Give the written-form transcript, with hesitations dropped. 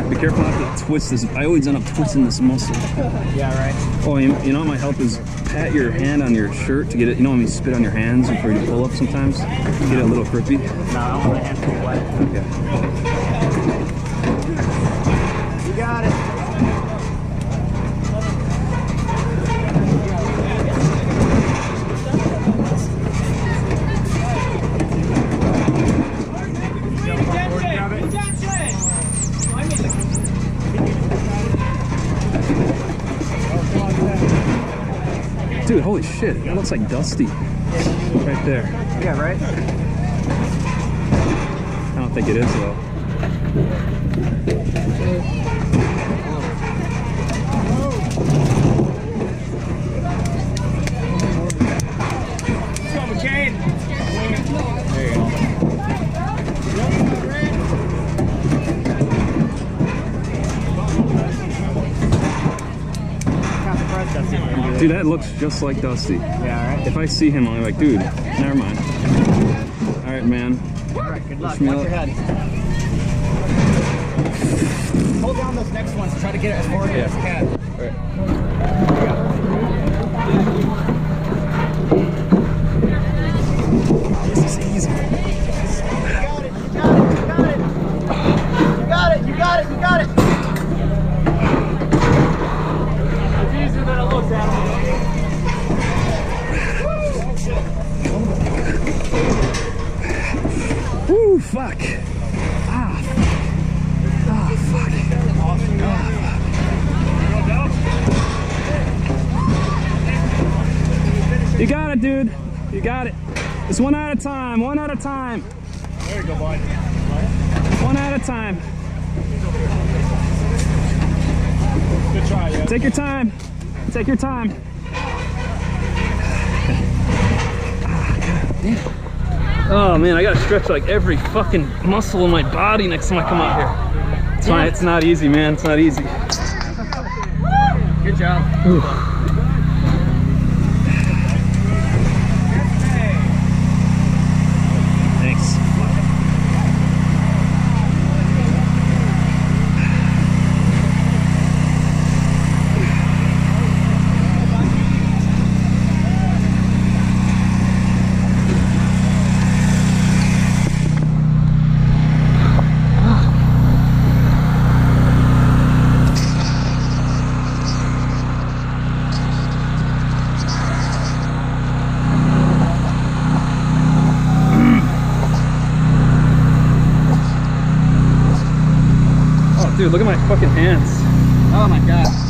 Be careful not to twist this. I always end up twisting this muscle. Yeah, right. Oh, you know what might help is pat your hand on your shirt to get it. You know when you spit on your hands before you pull up sometimes? Get it a little grippy. No, I don't want my hands to be wet. Okay. You got it. Dude, holy shit, that looks like Dusty. Right there. Yeah, right? I don't think it is though. Let's go, McCain. There you go. Dude, that looks just like Dusty. Yeah, right. If I see him, I'm like, dude, never mind. All right, man. All right, good luck. Wish me Watch luck. your head. Hold down those next ones. Try to get it as forward as you can. All right. This is easy. You got it. You got it. You got it. You got it. You got it. It's easier than it looks, Adam. Woo, fuck. Ah. Ah, fuck. You got it, dude. You got it. It's one at a time. One at a time. There you go, bud. One at a time. Good try, yeah. Take your time. Take your time. Oh man, I gotta stretch like every fucking muscle in my body next time I come out here. It's fine. It's not easy, man. It's not easy. Good job. Whew. Thanks. Dude, look at my fucking hands. Oh my god.